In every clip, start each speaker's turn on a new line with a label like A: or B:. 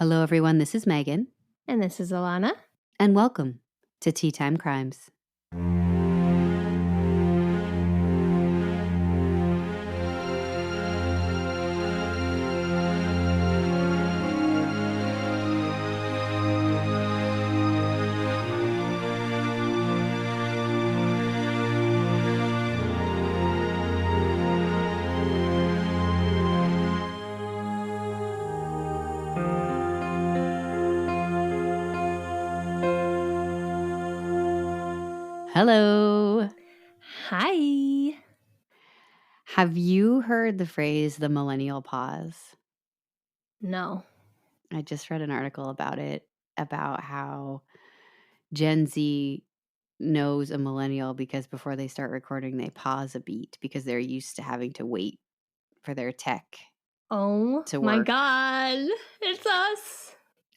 A: Hello, everyone. This is Megan,
B: And this is Alana.
A: and welcome to Tea Time Crimes. Hello.
B: Hi.
A: Have you heard the phrase the millennial pause?
B: No.
A: I just read an article about it, about how Gen Z knows a millennial because before they start recording, they pause a beat because they're used to having to wait for their tech
B: Oh
A: to
B: my
A: work.
B: God. It's us.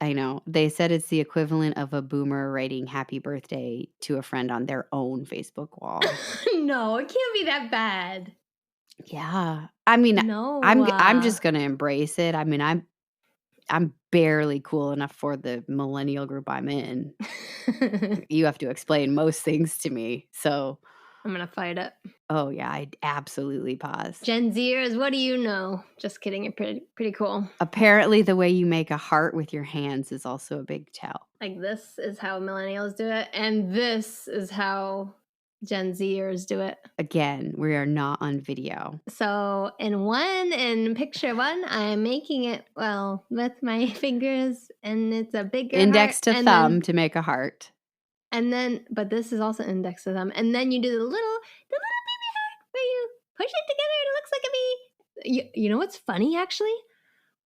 A: I know. They said it's the equivalent of a boomer writing happy birthday to a friend on their own Facebook wall.
B: No, it can't be that bad.
A: Yeah. I mean,
B: No.
A: I'm just going to embrace it. I mean, I'm barely cool enough for the millennial group I'm in. You have to explain most things to me. So,
B: I'm going to fight it.
A: oh yeah, I'd absolutely pause.
B: Gen Zers, what do you know? Just kidding. You're pretty cool.
A: Apparently the way you make a heart with your hands is also a big tell.
B: Like this is how millennials do it. And this is how Gen Zers do it.
A: Again, we are not on video.
B: So in picture one, I'm making it, well, with my fingers, and it's a bigger
A: Index
B: heart,
A: to
B: and
A: thumb
B: then,
A: to make a heart.
B: and then, but this is also index to thumb, and then you do the little baby heart where you push it together and it looks like a bee. You know what's funny, actually?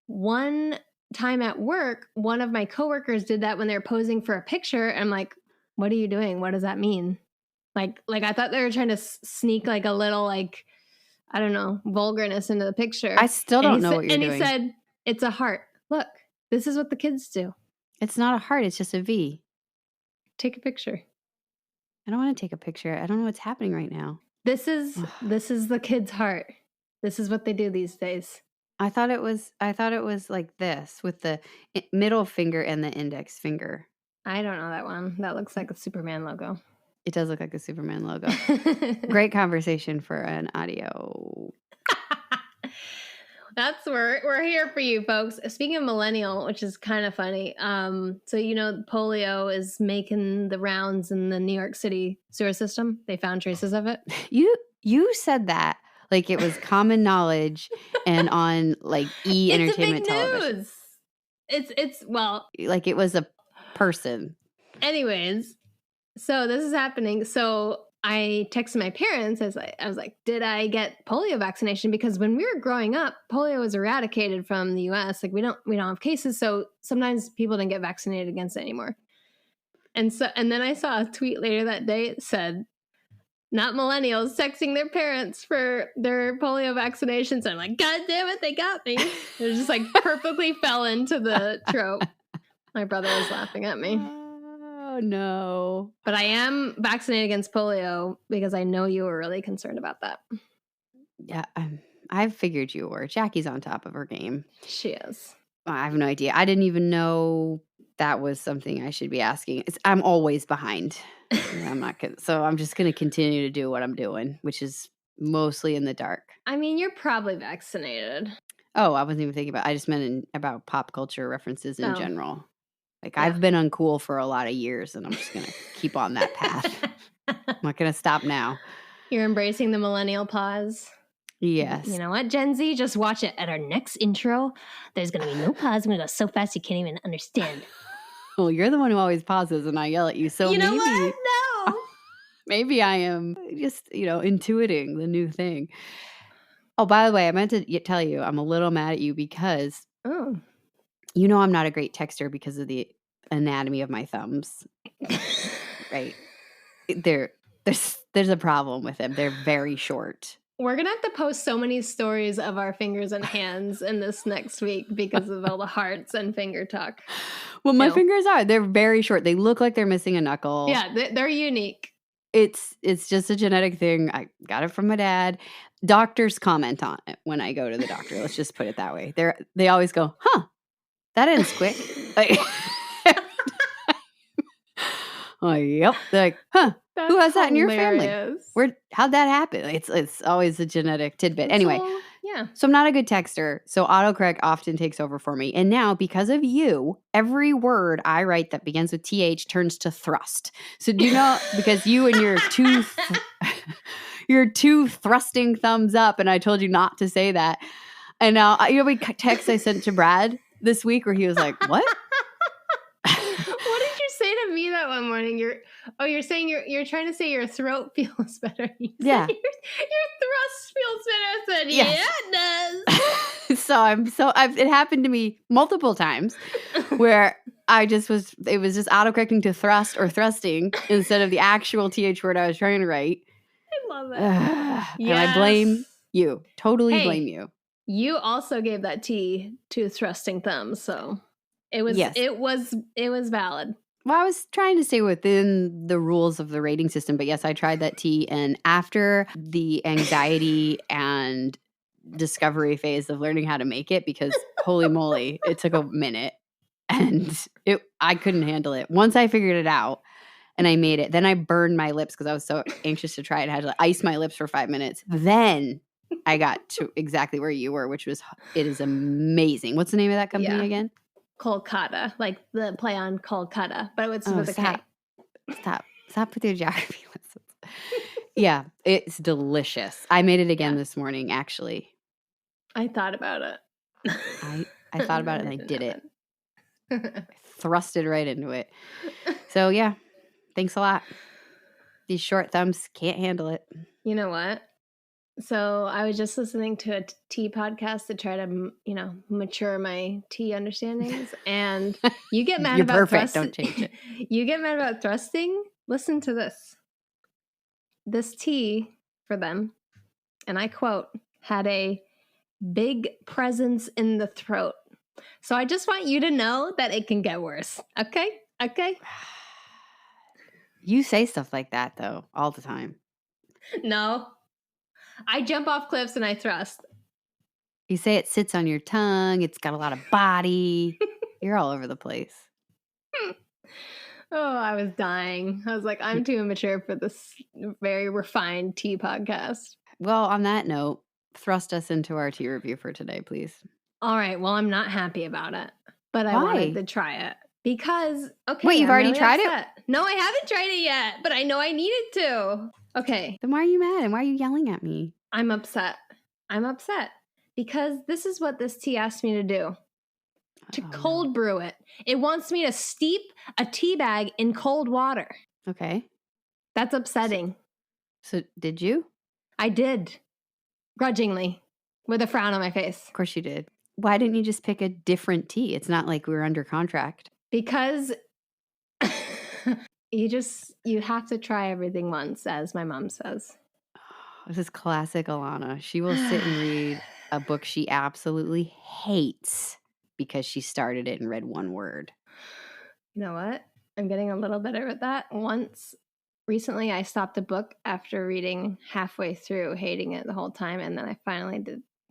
B: One time at work, one of my coworkers did that when they were posing for a picture. And I'm like, what are you doing? What does that mean? Like I thought they were trying to sneak like a little, like, I don't know, vulgarness into the picture.
A: I still don't know what you're doing.
B: And he said, it's a heart. Look, this is what the kids do.
A: It's not a heart. It's just a V.
B: Take a picture.
A: I don't want to take a picture. I don't know what's happening right now.
B: This is the kid's heart. This is what they do these days.
A: I thought it was like this with the middle finger and the index finger.
B: I don't know that one. That looks like a Superman logo.
A: It does look like a Superman logo. Great conversation for an audio.
B: That's we're here for you, folks. Speaking of millennial, which is kind of funny. So polio is making the rounds in the New York City sewer system. They found traces of it.
A: You said that like it was common knowledge and on like entertainment television.
B: News. It's well,
A: like it was a person.
B: Anyways, so this is happening. So I texted my parents. I was like, did I get polio vaccination? Because when we were growing up, polio was eradicated from the US. Like we don't have cases. So sometimes people didn't get vaccinated against it anymore. And then I saw a tweet later that day. It said, not millennials texting their parents for their polio vaccinations. I'm like, God damn it, they got me. It just like perfectly fell into the trope. My brother was laughing at me.
A: Oh, no.
B: But I am vaccinated against polio because I know you were really concerned about that.
A: Yeah, I figured you were. Jackie's on top of her game.
B: She is.
A: I have no idea. I didn't even know that was something I should be asking. I'm always behind. I'm not gonna, so I'm just going to continue to do what I'm doing, which is mostly in the dark.
B: I mean, you're probably vaccinated.
A: Oh, I wasn't even thinking about. I just meant about pop culture references in general. Like I've been uncool for a lot of years, and I'm just going to keep on that path. I'm not going to stop now.
B: You're embracing the millennial pause.
A: Yes.
B: You know what, Gen Z? Just watch it. At our next intro, there's going to be no pause. I'm going to go so fast you can't even understand.
A: Well, you're the one who always pauses, and I yell at you. So
B: you know what? No.
A: Maybe I am just, intuiting the new thing. Oh, by the way, I meant to tell you, I'm a little mad at you because, I'm not a great texter because of the anatomy of my thumbs. Right? There's a problem with them. They're very short.
B: We're going to have to post so many stories of our fingers and hands in this next week because of all the hearts and finger talk.
A: Well, my fingers they're very short. They look like they're missing a knuckle.
B: Yeah, they're unique.
A: It's just a genetic thing. I got it from my dad. Doctors comment on it when I go to the doctor. Let's just put it that way. They always go, huh, That ends quick. Like, oh, yep. They're like, huh?
B: That's
A: who has that in your
B: hilarious.
A: family? How'd that happen? It's always a genetic tidbit. Anyway,
B: yeah.
A: So I'm not a good texter. So autocorrect often takes over for me. And now, because of you, every word I write that begins with TH turns to thrust. So do you know, because you and your two thrusting thumbs up, and I told you not to say that. And now, we text I sent to Brad this week where he was like, what?
B: What did you say to me that one morning? You're saying you're trying to say your throat feels better.
A: Yeah.
B: Your thrust feels better. I said,
A: Yes.
B: Yeah, it does.
A: It happened to me multiple times where it was just autocorrecting to thrust or thrusting instead of the actual TH word I was trying to write.
B: I love it.
A: And I blame you. Totally blame you.
B: You also gave that T to thrusting thumbs, so it was valid.
A: Well, I was trying to stay within the rules of the rating system, but yes, I tried that T, and after the anxiety and discovery phase of learning how to make it, because holy moly, it took a minute, and I couldn't handle it. Once I figured it out and I made it, then I burned my lips because I was so anxious to try it. I had to ice my lips for 5 minutes. Then I got to exactly where you were, it is amazing. What's the name of that company again?
B: Kolkata, like the play on Kolkata, but it's with a K.
A: Stop with your geography lessons. Yeah, it's delicious. I made it again this morning, actually.
B: I thought about it.
A: I thought about it and I did it. I thrusted right into it. So yeah, thanks a lot. These short thumbs can't handle it.
B: You know what? So I was just listening to a tea podcast to try to, mature my tea understandings. And you get mad
A: You're
B: about
A: perfect. Don't change it.
B: You get mad about thrusting. Listen to this. This tea for them, and I quote, had a big presence in the throat. So I just want you to know that it can get worse. Okay?
A: You say stuff like that, though, all the time.
B: No. I jump off cliffs and I thrust.
A: You say it sits on your tongue. It's got a lot of body. You're all over the place.
B: Oh, I was dying. I was like, I'm too immature for this very refined tea podcast.
A: Well, on that note, thrust us into our tea review for today, please.
B: All right. Well, I'm not happy about it, but I wanted to try it because,
A: Wait, you've already tried it?
B: No, I haven't tried it yet, but I know I needed to. Okay.
A: Then why are you mad? And why are you yelling at me?
B: I'm upset because this is what this tea asked me to do. To cold brew it. It wants me to steep a tea bag in cold water.
A: Okay.
B: That's upsetting.
A: So did you?
B: I did. Grudgingly. With a frown on my face.
A: Of course you did. Why didn't you just pick a different tea? It's not like we were under contract.
B: Because you have to try everything once, as my mom says.
A: This is classic Alana. She will sit and read a book she absolutely hates because she started it and read one word.
B: You know what? I'm getting a little better at that. Recently, I stopped a book after reading halfway through, hating it the whole time, and then I finally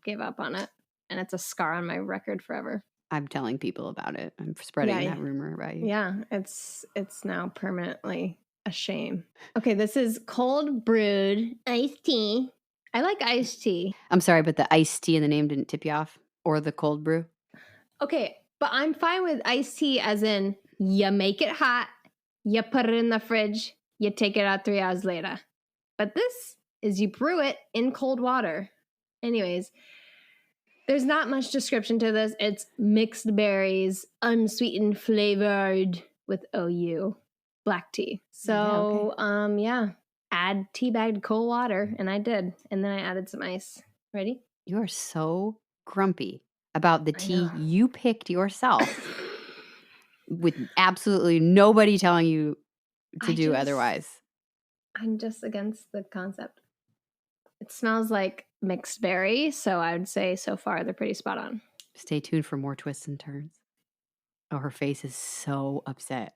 B: give up on it. And it's a scar on my record forever.
A: I'm telling people about it. I'm spreading that rumor about you.
B: Yeah, it's now permanently a shame. Okay, this is cold-brewed iced tea. I like iced tea.
A: I'm sorry, but the iced tea in the name didn't tip you off? Or the cold brew?
B: Okay, but I'm fine with iced tea as in you make it hot, you put it in the fridge, you take it out 3 hours later. But this is you brew it in cold water. Anyways, there's not much description to this. It's mixed berries, unsweetened flavored with OU, black tea. So, add tea bagged cold water, and I did. And then I added some ice. Ready?
A: You are so grumpy about the tea you picked yourself with absolutely nobody telling you to do otherwise.
B: I'm just against the concept. It smells like mixed berry, so I would say so far they're pretty spot on.
A: Stay tuned for more twists and turns. Oh, her face is so upset,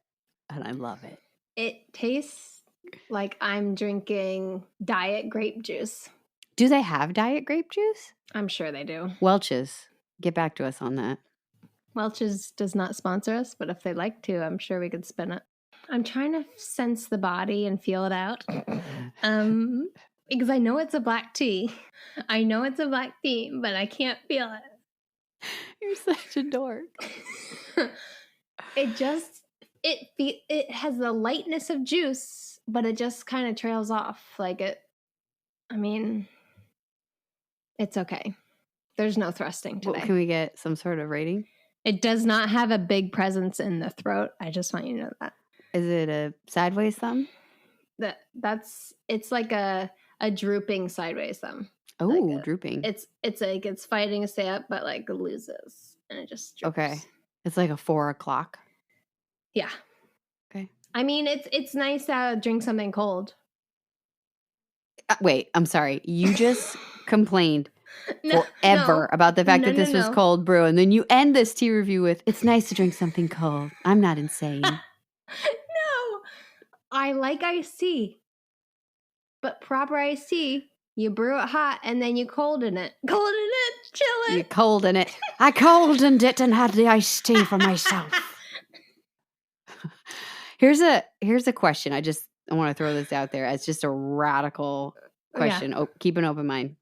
A: and I love it.
B: It tastes like I'm drinking diet grape juice.
A: Do they have diet grape juice?
B: I'm sure they do.
A: Welch's. Get back to us on that.
B: Welch's does not sponsor us, but if they'd like to, I'm sure we could spin it. I'm trying to sense the body and feel it out. Because I know it's a black tea. I know it's a black tea, but I can't feel it.
A: You're such a dork.
B: It has the lightness of juice, but it just kind of trails off. It's okay. There's no thrusting today.
A: Well, can we get some sort of rating?
B: It does not have a big presence in the throat. I just want you to know that.
A: Is it a sideways thumb?
B: It's like a drooping sideways thumb.
A: Oh, drooping.
B: It's fighting to stay up, but like loses, and it just droops.
A: Okay. It's like a 4 o'clock.
B: Yeah.
A: Okay.
B: I mean, it's nice to drink something cold.
A: Wait, I'm sorry. You just complained forever about the fact that this was cold brew, and then you end this tea review with, "It's nice to drink something cold." I'm not insane.
B: No, I like iced tea, but proper iced tea, you brew it hot and then you colden it, chill it.
A: You colden it. I coldened it and had the iced tea for myself. Here's a question. I want to throw this out there as just a radical question. Yeah. Keep an open mind.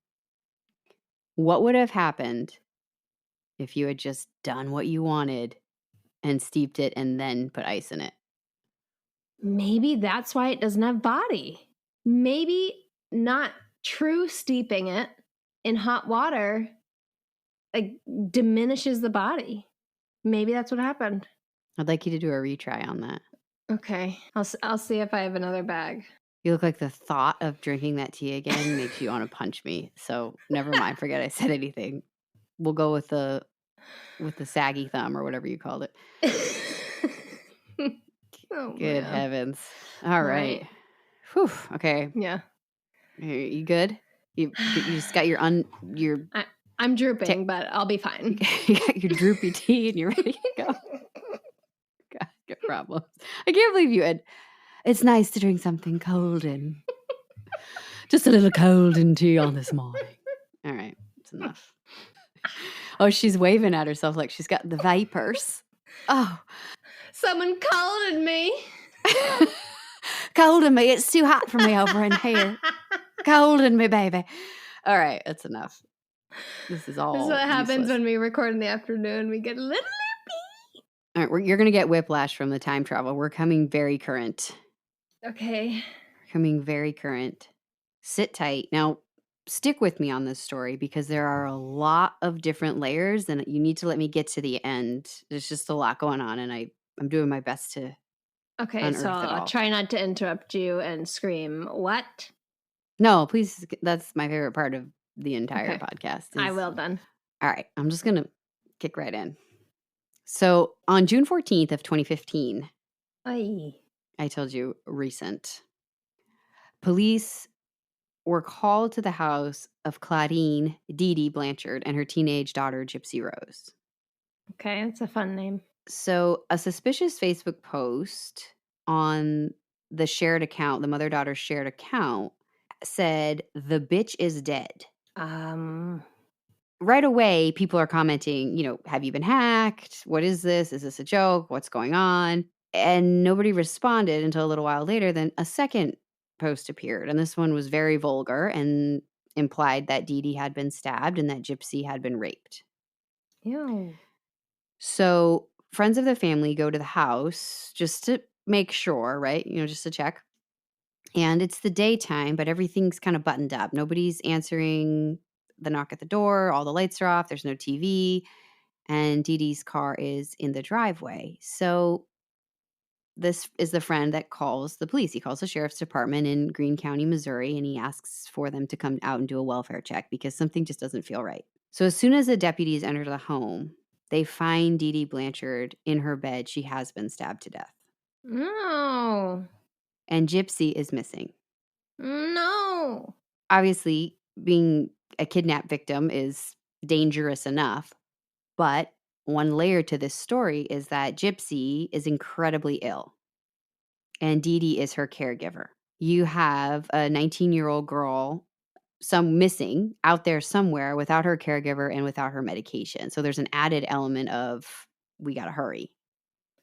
A: What would have happened if you had just done what you wanted and steeped it and then put ice in it?
B: Maybe that's why it doesn't have body. Maybe not true steeping it in hot water diminishes the body. Maybe that's what happened.
A: I'd like you to do a retry on that.
B: Okay. I'll see if I have another bag.
A: You look like the thought of drinking that tea again makes you want to punch me. So never mind. Forget I said anything. We'll go with the saggy thumb or whatever you called it.
B: Oh,
A: good heavens. All right. Whew. Okay.
B: Yeah.
A: You good? You just got your
B: I'm drooping, but I'll be fine.
A: You got your droopy tea and you're ready to go. God, good problems. I can't believe you had. It's nice to drink something cold and just a little cold and tea on this morning. All right, it's enough. Oh, she's waving at herself like she's got the vapors. Oh,
B: someone called me.
A: Cold in me. It's too hot for me over in here. Cold in me, baby. All right, that's enough. This is
B: what happens when we record in the afternoon. We get a little loopy.
A: All right, you're going to get whiplash from the time travel. We're coming very current.
B: Okay.
A: Coming very current. Sit tight. Now, stick with me on this story because there are a lot of different layers and you need to let me get to the end. There's just a lot going on and I'm doing my best to
B: Okay, so I'll try not to interrupt you and scream, "What?"
A: No, please. That's my favorite part of the entire podcast.
B: I will then.
A: All right. I'm just going to kick right in. So on June 14th of 2015, I told you recent, police were called to the house of Claudine, Dee Dee Blanchard, and her teenage daughter, Gypsy Rose.
B: Okay, that's a fun name.
A: So a suspicious Facebook post on the shared account, the mother-daughter shared account, said, "The bitch is dead." Right away, people are commenting, have you been hacked? What is this? Is this a joke? What's going on? And nobody responded until a little while later. Then a second post appeared. And this one was very vulgar and implied that Dee Dee had been stabbed and that Gypsy had been raped.
B: Ew.
A: So friends of the family go to the house just to make sure, right? Just to check. And it's the daytime, but everything's kind of buttoned up. Nobody's answering the knock at the door. All the lights are off. There's no TV. And Dee Dee's car is in the driveway. So this is the friend that calls the police. He calls the sheriff's department in Greene County, Missouri, and he asks for them to come out and do a welfare check because something just doesn't feel right. So as soon as the deputies enter the home, they find Dee Dee Blanchard in her bed. She has been stabbed to death.
B: No.
A: And Gypsy is missing.
B: No.
A: Obviously, being a kidnapped victim is dangerous enough. But one layer to this story is that Gypsy is incredibly ill. And Dee Dee is her caregiver. You have a 19-year-old girl, missing out there somewhere without her caregiver and without her medication. So there's an added element of we got to hurry.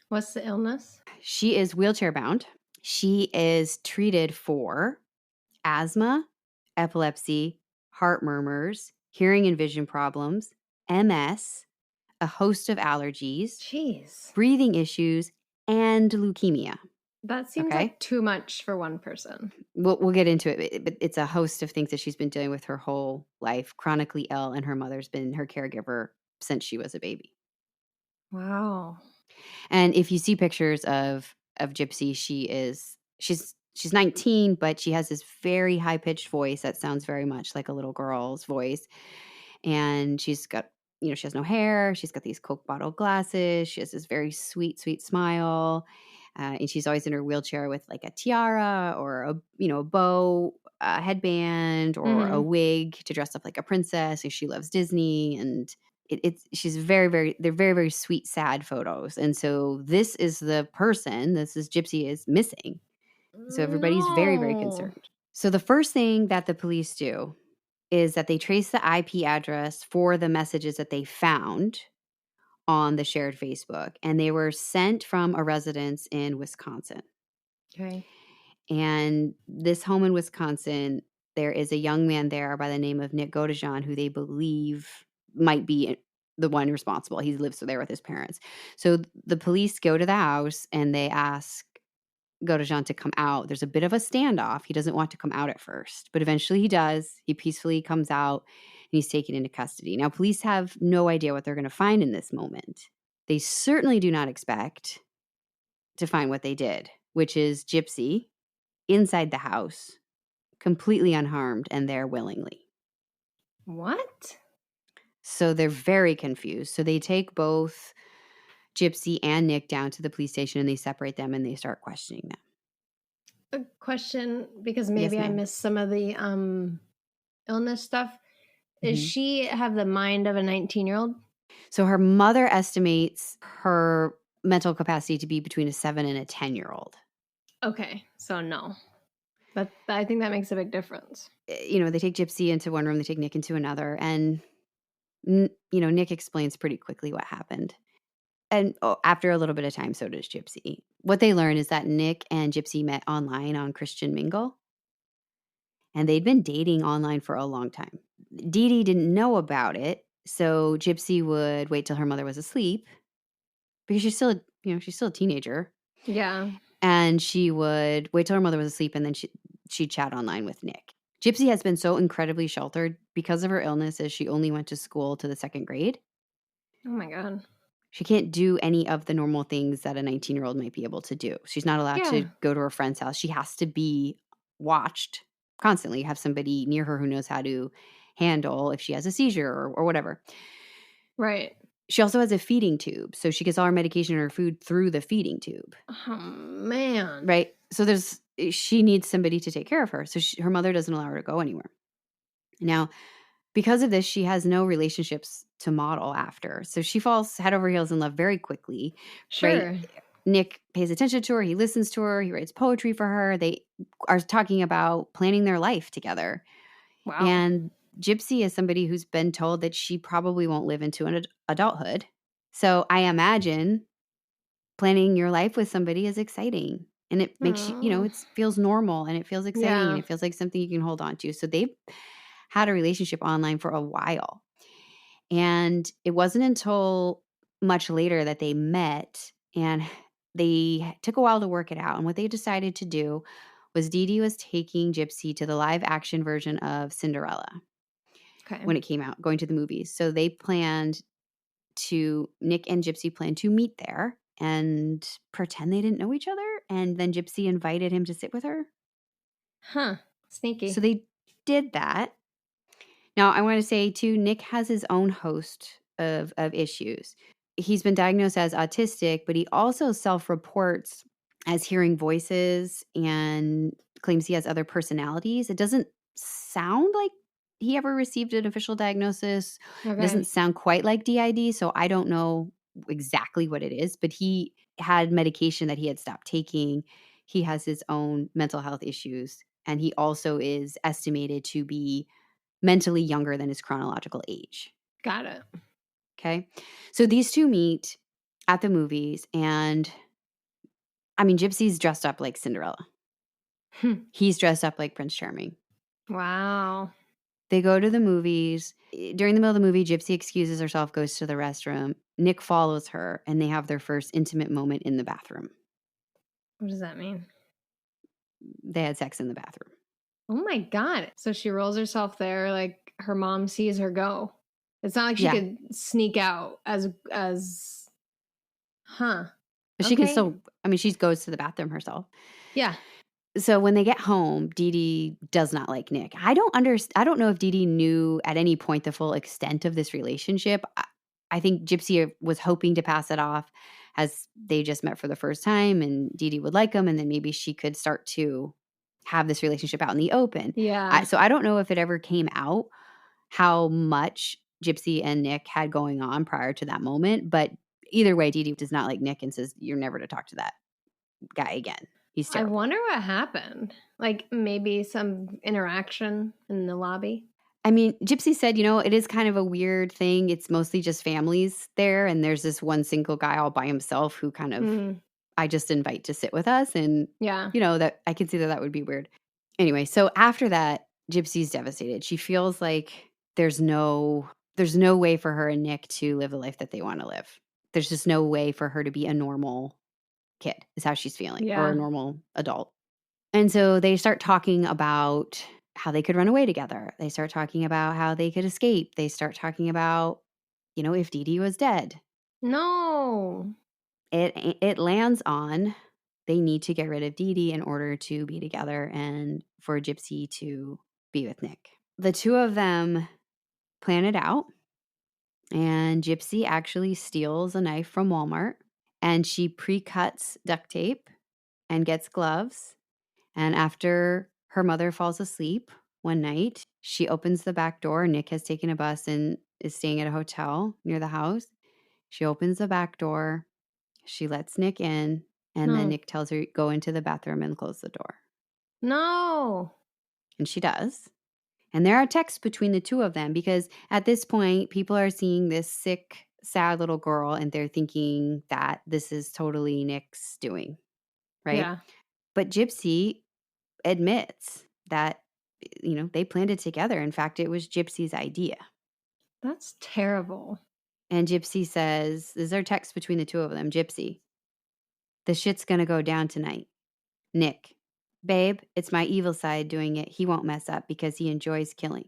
B: What's the illness?
A: She is wheelchair bound. She is treated for asthma, epilepsy, heart murmurs, hearing and vision problems, MS, a host of allergies,
B: Jeez,
A: breathing issues, and leukemia.
B: That seems like too much for one person.
A: We'll get into it, but it's a host of things that she's been dealing with her whole life, chronically ill, and her mother's been her caregiver since she was a baby.
B: Wow.
A: And if you see pictures of Gypsy, she's 19, but she has this very high-pitched voice that sounds very much like a little girl's voice. And she's got, she has no hair. She's got these Coke bottle glasses. She has this very sweet, sweet smile. And she's always in her wheelchair with like a tiara or a bow, a headband, or a wig to dress up like a princess. And she loves Disney. And she's they're very, very sweet, sad photos. And so this is the person, Gypsy is missing. So everybody's very, very concerned. So the first thing that the police do is that they trace the IP address for the messages that they found on the shared Facebook, and they were sent from a residence in Wisconsin.
B: Okay.
A: And this home in Wisconsin, there is a young man there by the name of Nick Godejohn, who they believe might be the one responsible. He lives there with his parents. So the police go to the house and they ask Godejohn to come out. There's a bit of a standoff. He doesn't want to come out at first, but eventually he does. He peacefully comes out and he's taken into custody. Now, police have no idea what they're going to find in this moment. They certainly do not expect to find what they did, which is Gypsy inside the house, completely unharmed and there willingly.
B: What?
A: So they're very confused. So they take both Gypsy and Nick down to the police station and they separate them and they start questioning them.
B: A question, because maybe I missed some of the illness stuff. Does she have the mind of a 19-year-old?
A: So her mother estimates her mental capacity to be between a 7 and a 10-year-old.
B: Okay, so no. But I think that makes a big difference.
A: They take Gypsy into one room, they take Nick into another, and Nick explains pretty quickly what happened. And after a little bit of time, so does Gypsy. What they learn is that Nick and Gypsy met online on Christian Mingle. And they'd been dating online for a long time. Dee Dee didn't know about it, so Gypsy would wait till her mother was asleep because she's still a teenager.
B: Yeah.
A: And she would wait till her mother was asleep, and then she'd chat online with Nick. Gypsy has been so incredibly sheltered because of her illness, as she only went to school to the 2nd grade.
B: Oh my God.
A: She can't do any of the normal things that a 19-year-old might be able to do. She's not allowed to go to her friend's house. She has to be watched constantly, have somebody near her who knows how to handle if she has a seizure or whatever.
B: Right.
A: She also has a feeding tube. So she gets all her medication and her food through the feeding tube.
B: Oh, man.
A: Right. So she needs somebody to take care of her. So her mother doesn't allow her to go anywhere. Now, because of this, she has no relationships to model after. So she falls head over heels in love very quickly.
B: Sure.
A: Right? Nick pays attention to her. He listens to her. He writes poetry for her. They are talking about planning their life together.
B: Wow.
A: And Gypsy is somebody who's been told that she probably won't live into an adulthood. So I imagine planning your life with somebody is exciting. And it makes you, it feels normal and it feels exciting and it feels like something you can hold on to. So they've had a relationship online for a while. And it wasn't until much later that they met, and they took a while to work it out. And what they decided to do was Dee Dee was taking Gypsy to the live action version of Cinderella when it came out, going to the movies. So Nick and Gypsy planned to meet there and pretend they didn't know each other. And then Gypsy invited him to sit with her.
B: Huh. Sneaky.
A: So they did that. Now, I want to say, too, Nick has his own host of issues. He's been diagnosed as autistic, but he also self-reports as hearing voices and claims he has other personalities. It doesn't sound like he ever received an official diagnosis. Okay. It doesn't sound quite like DID, so I don't know exactly what it is, but he had medication that he had stopped taking. He has his own mental health issues, and he also is estimated to be mentally younger than his chronological age.
B: Got it.
A: Okay. So these two meet at the movies, and I mean, Gypsy's dressed up like Cinderella. He's dressed up like Prince Charming.
B: Wow.
A: They go to the movies. During the middle of the movie, Gypsy excuses herself, goes to the restroom. Nick follows her, and they have their first intimate moment in the bathroom.
B: What does that mean?
A: They had sex in the bathroom.
B: Oh my God. So she rolls herself there, like her mom sees her go. It's not like she could sneak out as
A: But she can still, I mean, she goes to the bathroom herself.
B: Yeah.
A: So when they get home, Dee Dee does not like Nick. I don't know if Dee Dee knew at any point the full extent of this relationship. I think Gypsy was hoping to pass it off as they just met for the first time and Dee Dee would like him, and then maybe she could start to have this relationship out in the open.
B: Yeah.
A: So I don't know if it ever came out how much Gypsy and Nick had going on prior to that moment, but either way, Dee Dee does not like Nick and says, "You're never to talk to that guy again. He's terrible."
B: I wonder what happened. Like maybe some interaction in the lobby.
A: I mean, Gypsy said, it is kind of a weird thing. It's mostly just families there. And there's this one single guy all by himself who kind of, I just invite to sit with us. And, that I can see that would be weird. Anyway, so after that, Gypsy's devastated. She feels like there's no way for her and Nick to live the life that they want to live. There's just no way for her to be a normal kid is how she's feeling, or a normal adult. And so they start talking about how they could run away together. They start talking about how they could escape. They start talking about, if Dee Dee was dead.
B: No.
A: It lands on they need to get rid of Dee Dee in order to be together and for Gypsy to be with Nick. The two of them plan it out, and Gypsy actually steals a knife from Walmart, and she pre-cuts duct tape and gets gloves. And after her mother falls asleep one night, she opens the back door. Nick has taken a bus and is staying at a hotel near the house. She opens the back door. She lets Nick in. And then Nick tells her, go into the bathroom and close the door.
B: No.
A: And she does. And there are texts between the two of them because at this point, people are seeing this sick, sad little girl and they're thinking that this is totally Nick's doing, right?
B: Yeah.
A: But Gypsy admits that, they planned it together. In fact, it was Gypsy's idea.
B: That's terrible.
A: And Gypsy says, this is our text between the two of them. Gypsy, the shit's going to go down tonight. Nick, babe, it's my evil side doing it. He won't mess up because he enjoys killing.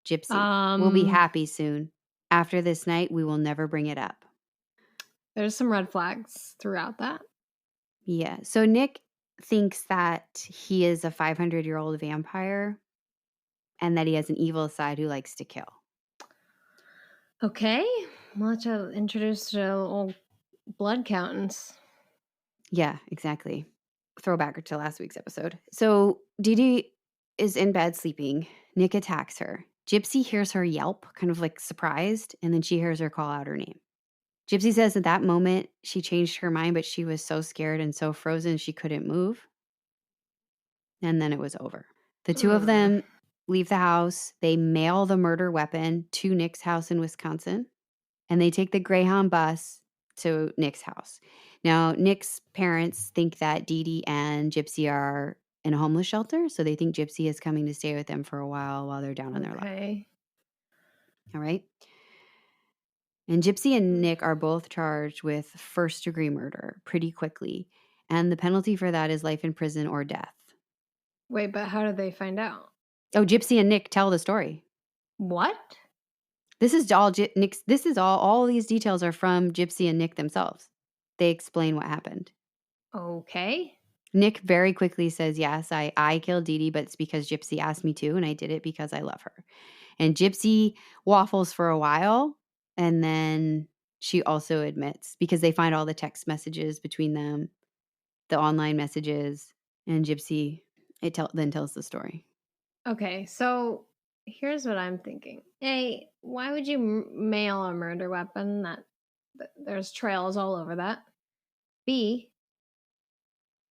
A: Gypsy, we'll be happy soon. After this night, we will never bring it up.
B: There's some red flags throughout that.
A: Yeah. So Nick thinks that he is a 500-year-old vampire and that he has an evil side who likes to kill.
B: Okay. We'll have to introduce to old blood countings.
A: Yeah, exactly. Throwback to last week's episode. So Dee Dee is in bed sleeping. Nick attacks her. Gypsy hears her yelp, kind of like surprised, and then she hears her call out her name. Gypsy says at that moment she changed her mind, but she was so scared and so frozen she couldn't move. And then it was over. The two of them leave the house. They mail the murder weapon to Nick's house in Wisconsin, and they take the Greyhound bus to Nick's house. Now, Nick's parents think that Dee Dee and Gypsy are in a homeless shelter, so they think Gypsy is coming to stay with them for a while they're down on their luck. All right? And Gypsy and Nick are both charged with first-degree murder pretty quickly, and the penalty for that is life in prison or death.
B: Wait, but how did they find out?
A: Oh, Gypsy and Nick tell the story.
B: What?
A: This is all Nick's. This is all these details are from Gypsy and Nick themselves. They explain what happened.
B: Okay.
A: Nick very quickly says, yes, I killed Dee Dee, but it's because Gypsy asked me to, and I did it because I love her. And Gypsy waffles for a while, and then she also admits, because they find all the text messages between them, the online messages, and Gypsy then tells the story.
B: Okay, so here's what I'm thinking. A, why would you mail a murder weapon? That there's trails all over that. B,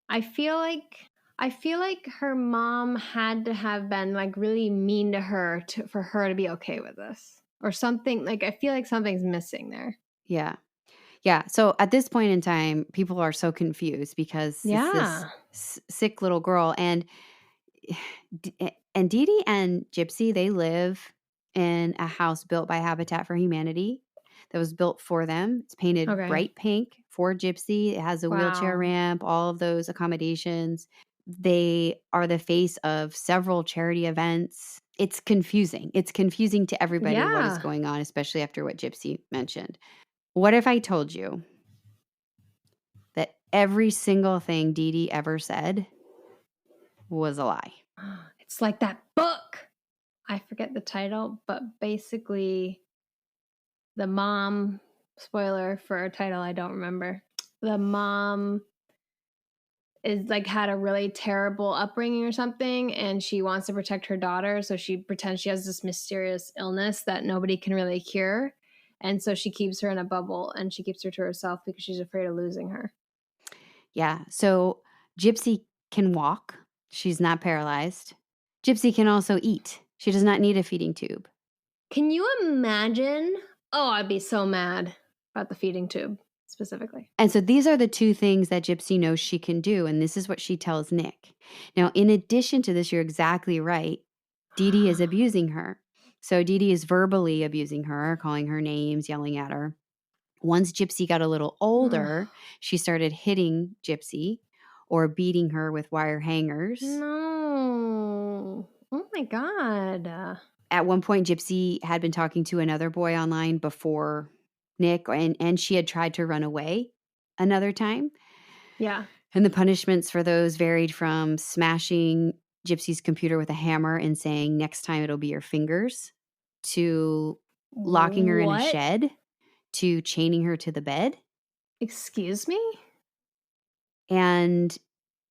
B: I feel like her mom had to have been like really mean to her for her to be okay with this or something. Like I feel like something's missing there.
A: Yeah. Yeah. So at this point in time, people are so confused because it's this sick little girl. And Dee Dee and Gypsy, they live in a house built by Habitat for Humanity that was built for them. It's painted bright pink for Gypsy. It has a wheelchair ramp, all of those accommodations. They are the face of several charity events. It's confusing. It's confusing to everybody what is going on, especially after what Gypsy mentioned. What if I told you that every single thing Dee Dee ever said was a lie?
B: It's like that book. I forget the title, but basically the mom, spoiler for a title I don't remember, the mom is like had a really terrible upbringing or something, and she wants to protect her daughter, so she pretends she has this mysterious illness that nobody can really cure, and so she keeps her in a bubble and she keeps her to herself because she's afraid of losing her.
A: Yeah. So Gypsy can walk. She's not paralyzed. Gypsy can also eat. She does not need a feeding tube.
B: Can you imagine? Oh, I'd be so mad about the feeding tube specifically.
A: And so these are the two things that Gypsy knows she can do, and this is what she tells Nick. Now, in addition to this, you're exactly right. Dee Dee is abusing her. So Dee Dee is verbally abusing her, calling her names, yelling at her. Once Gypsy got a little older, she started hitting Gypsy or beating her with wire hangers.
B: No. Oh my God.
A: At one point, Gypsy had been talking to another boy online before Nick, and she had tried to run away another time.
B: Yeah.
A: And the punishments for those varied from smashing Gypsy's computer with a hammer and saying, next time it'll be your fingers, to locking her in a shed, to chaining her to the bed.
B: Excuse me?
A: And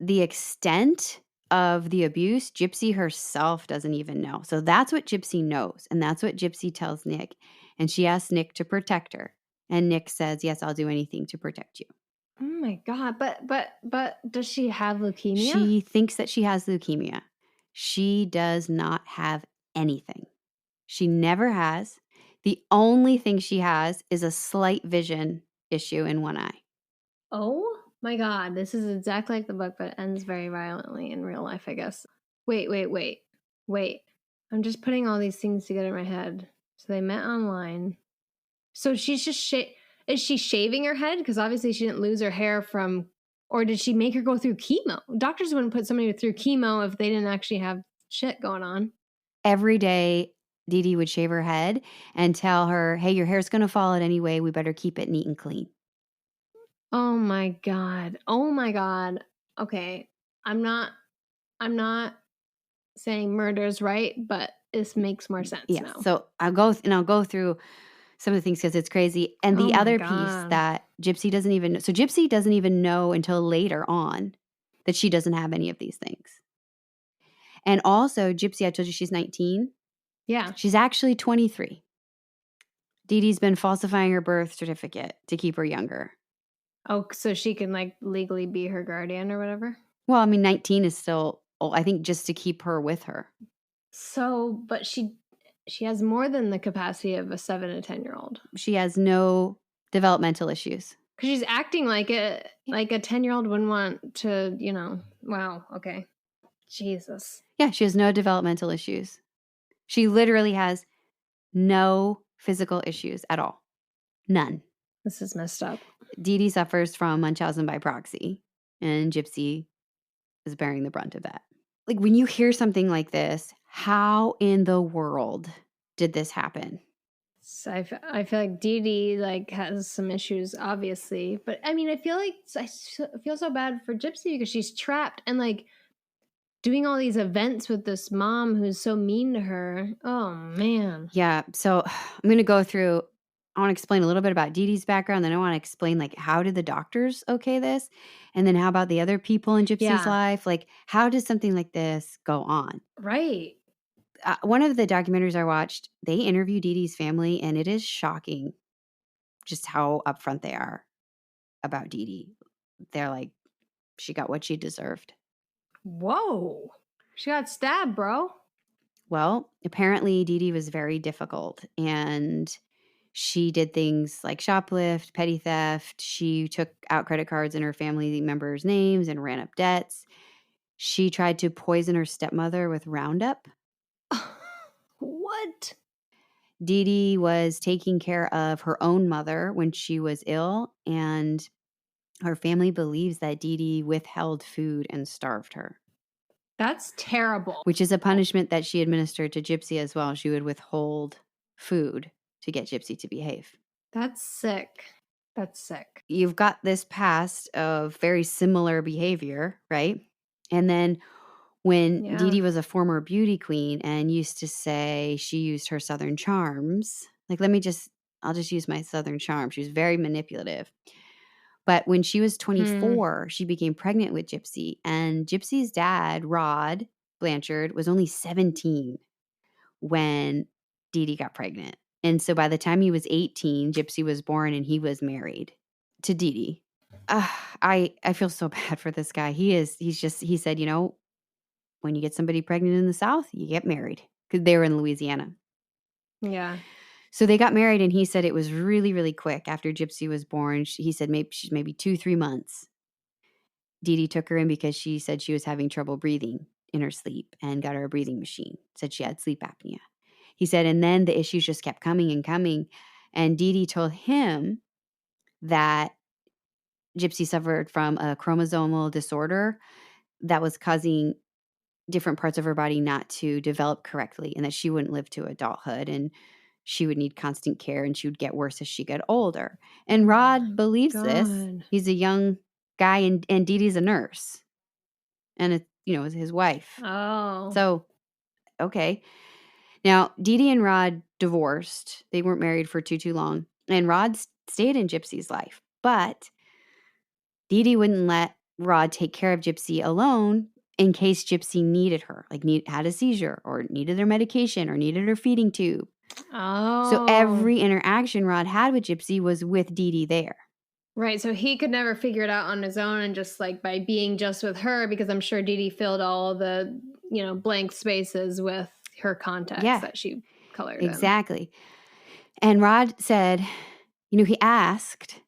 A: the extent of the abuse, Gypsy herself doesn't even know. So that's what Gypsy knows. And that's what Gypsy tells Nick. And she asks Nick to protect her. And Nick says, yes, I'll do anything to protect you.
B: Oh my God. But does she have leukemia?
A: She thinks that she has leukemia. She does not have anything. She never has. The only thing she has is a slight vision issue in one eye.
B: Oh my God. This is exactly like the book, but it ends very violently in real life, I guess. Wait. I'm just putting all these things together in my head. So they met online. So she's just is she shaving her head? Because obviously she didn't lose her hair from, or did she make her go through chemo? Doctors wouldn't put somebody through chemo if they didn't actually have shit going on.
A: Every day, Dee Dee would shave her head and tell her, hey, your hair's going to fall out anyway. We better keep it neat and clean.
B: Oh my God. Okay. I'm not saying murder's right, but this makes more sense now.
A: So I'll go through some of the things because it's crazy. And the other piece that Gypsy doesn't even know. So Gypsy doesn't even know until later on that she doesn't have any of these things. And also, Gypsy, I told you she's 19.
B: Yeah.
A: She's actually 23. Dee Dee's been falsifying her birth certificate to keep her younger.
B: Oh, so she can like legally be her guardian or whatever?
A: Well, I mean, 19 is still, I think, just to keep her with her.
B: So, but she has more than the capacity of a 7 to 10-year-old.
A: She has no developmental issues.
B: Because she's acting like a 10-year-old wouldn't want to, wow, okay. Jesus.
A: Yeah, she has no developmental issues. She literally has no physical issues at all. None.
B: This is messed up.
A: Dee Dee suffers from Munchausen by proxy, and Gypsy is bearing the brunt of that. Like, when you hear something like this, how in the world did this happen?
B: So I feel like Dee Dee like has some issues, obviously, but I mean, I feel so bad for Gypsy because she's trapped and like doing all these events with this mom who's so mean to her. Oh man.
A: Yeah. So I'm going to go through. I want to explain a little bit about Dee Dee's background. Then I want to explain like how did the doctors okay this, and then how about the other people in Gypsy's life? Like, how does something like this go on?
B: Right.
A: One of the documentaries I watched, they interview Dee Dee's family, and it is shocking just how upfront they are about Dee Dee. They're like, she got what she deserved.
B: Whoa. She got stabbed, bro.
A: Well, apparently Dee Dee was very difficult, and She did things like shoplift, petty theft. She took out credit cards in her family members' names and ran up debts. She tried to poison her stepmother with Roundup.
B: What?
A: Dee Dee was taking care of her own mother when she was ill, and her family believes that Dee Dee withheld food and starved her.
B: That's terrible.
A: Which is a punishment that she administered to Gypsy as well. She would withhold food to get Gypsy to behave.
B: That's sick. That's sick.
A: You've got this past of very similar behavior, right? And then when Dee Dee was a former beauty queen and used to say she used her Southern charms, like, I'll just use my Southern charm. She was very manipulative. But when she was 24, she became pregnant with Gypsy. And Gypsy's dad, Rod Blanchard, was only 17 when Dee Dee got pregnant. And so by the time he was 18, Gypsy was born and he was married to Dee Dee. I feel so bad for this guy. He said, you know, when you get somebody pregnant in the South, you get married, because they were in Louisiana.
B: Yeah.
A: So they got married, and he said it was really, really quick after Gypsy was born. He said maybe 2-3 months. Dee Dee took her in because she said she was having trouble breathing in her sleep and got her a breathing machine. Said she had sleep apnea. He said, and then the issues just kept coming and coming. And Dee Dee told him that Gypsy suffered from a chromosomal disorder that was causing different parts of her body not to develop correctly, and that she wouldn't live to adulthood, and she would need constant care, and she would get worse as she got older. And Rod believes this. He's a young guy, and Dee Dee's a nurse, and it's his wife.
B: Oh.
A: So, okay. Now, Dee Dee and Rod divorced. They weren't married for too long, and Rod stayed in Gypsy's life. But Dee Dee wouldn't let Rod take care of Gypsy alone in case Gypsy needed her, like had a seizure or needed her medication or needed her feeding tube.
B: Oh.
A: So every interaction Rod had with Gypsy was with Dee Dee there.
B: Right. So he could never figure it out on his own, and just like by being just with her, because I'm sure Dee Dee filled all the, blank spaces with her contacts that she colored.
A: Exactly. And Rod said, he asked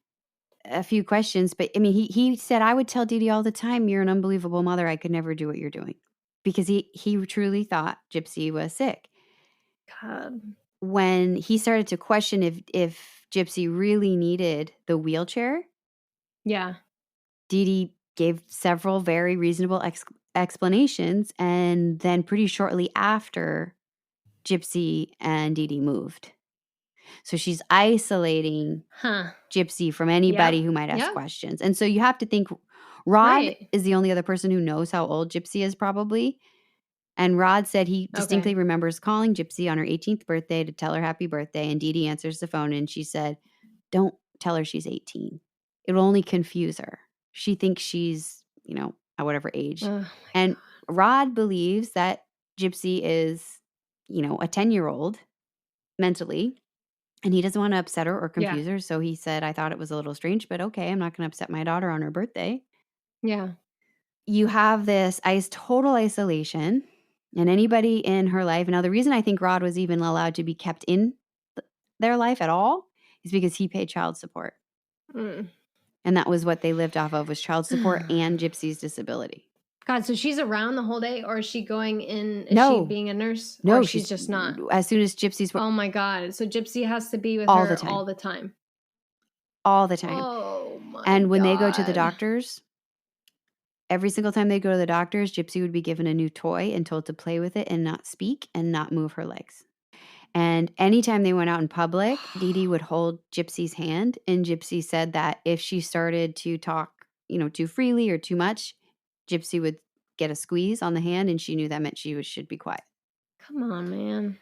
A: a few questions, but I mean, he said, I would tell Dee Dee all the time, you're an unbelievable mother. I could never do what you're doing, because he truly thought Gypsy was sick.
B: God.
A: When he started to question if Gypsy really needed the wheelchair,
B: Dee
A: Dee gave several very reasonable explanations, and then pretty shortly after, Gypsy and Dee Dee moved. So she's isolating Gypsy from anybody who might ask questions. And so you have to think Rod is the only other person who knows how old Gypsy is, probably. And Rod said he distinctly remembers calling Gypsy on her 18th birthday to tell her happy birthday. And Dee Dee answers the phone, and she said, don't tell her she's 18. It'll only confuse her. She thinks she's, at whatever age. And Rod believes that Gypsy is, a 10-year-old mentally, and he doesn't want to upset her or confuse her. So he said, I thought it was a little strange, but okay, I'm not going to upset my daughter on her birthday.
B: Yeah.
A: You have this total isolation, and anybody in her life. Now, the reason I think Rod was even allowed to be kept in their life at all is because he paid child support. And that was what they lived off of, was child support and Gypsy's disability.
B: God, so she's around the whole day, or is she going in? Is
A: No.
B: she being a nurse?
A: No,
B: or she's just not.
A: As soon as Gypsy's...
B: Oh my God. So Gypsy has to be with her all the time.
A: All the time.
B: Oh my God.
A: And when they go to the doctors, every single time they go to the doctors, Gypsy would be given a new toy and told to play with it and not speak and not move her legs. And anytime they went out in public, Dee Dee would hold Gypsy's hand, and Gypsy said that if she started to talk, too freely or too much, Gypsy would get a squeeze on the hand, and she knew that meant she should be quiet.
B: Come on, man.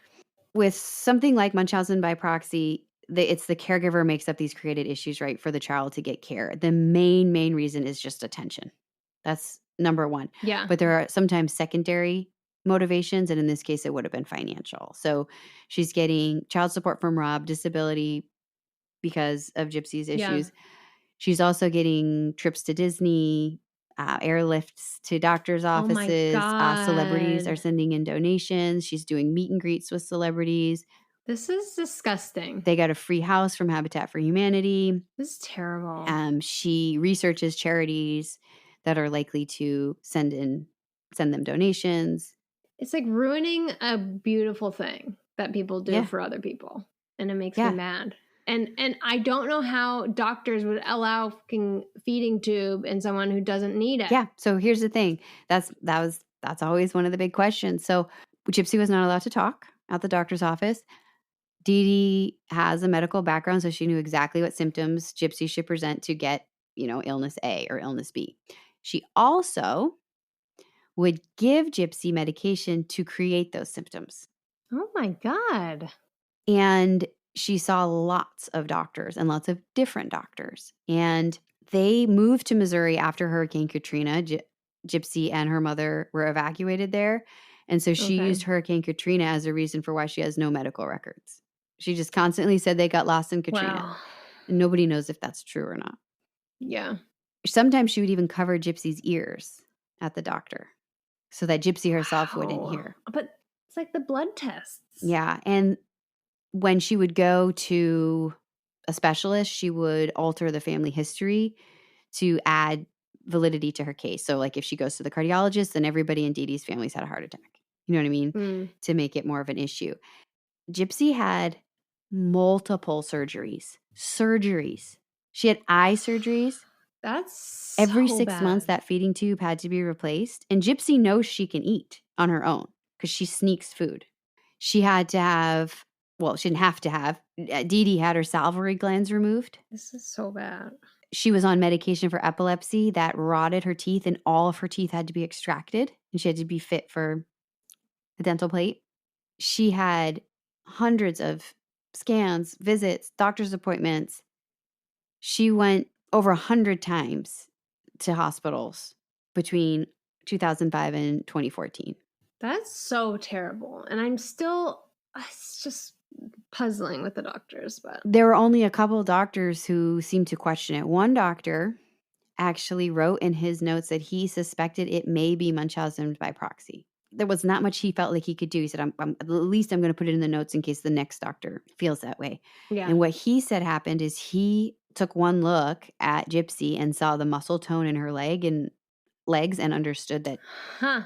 A: With something like Munchausen by proxy, it's the caregiver makes up these created issues, right, for the child to get care. The main reason is just attention. That's number one.
B: Yeah.
A: But there are sometimes secondary motivations, and in this case, it would have been financial. So she's getting child support from Rob, disability because of Gypsy's issues. Yeah. She's also getting trips to Disney, airlifts to doctors' offices.
B: Oh my God.
A: Celebrities are sending in donations. She's doing meet and greets with celebrities.
B: This is disgusting.
A: They got a free house from Habitat for Humanity.
B: This is terrible.
A: She researches charities that are likely to send them donations.
B: It's like ruining a beautiful thing that people do for other people. And it makes me mad. And I don't know how doctors would allow fucking feeding tube in someone who doesn't need it.
A: Yeah. So here's the thing. That's always one of the big questions. So Gypsy was not allowed to talk at the doctor's office. Dee Dee has a medical background, so she knew exactly what symptoms Gypsy should present to get, illness A or illness B. She also would give Gypsy medication to create those symptoms.
B: Oh my God.
A: And she saw lots of doctors and lots of different doctors. And they moved to Missouri after Hurricane Katrina. Gypsy and her mother were evacuated there. And so she used Hurricane Katrina as a reason for why she has no medical records. She just constantly said they got lost in Katrina.
B: Wow.
A: And nobody knows if that's true or not.
B: Yeah.
A: Sometimes she would even cover Gypsy's ears at the doctor so that Gypsy herself wouldn't hear.
B: But it's like the blood tests.
A: Yeah. And when she would go to a specialist, she would alter the family history to add validity to her case. So like if she goes to the cardiologist, then everybody in Dee Dee's family's had a heart attack. You know what I mean? To make it more of an issue. Gypsy had multiple surgeries. She had eye surgeries.
B: That's
A: every 6 months that feeding tube had to be replaced. And Gypsy knows she can eat on her own because she sneaks food. She had to have, well, she didn't have to have, Dee Dee had her salivary glands removed.
B: This is so bad.
A: She was on medication for epilepsy that rotted her teeth, and all of her teeth had to be extracted, and she had to be fit for a dental plate. She had hundreds of scans, visits, doctor's appointments. She went over 100 times to hospitals between 2005 and 2014.
B: That's so terrible. And it's just puzzling with the doctors. But
A: there were only a couple of doctors who seemed to question it. One doctor actually wrote in his notes that he suspected it may be Munchausen by proxy. There was not much he felt like he could do. He said, at least I'm going to put it in the notes in case the next doctor feels that way.
B: Yeah.
A: And what he said happened is he took one look at Gypsy and saw the muscle tone in her legs and understood that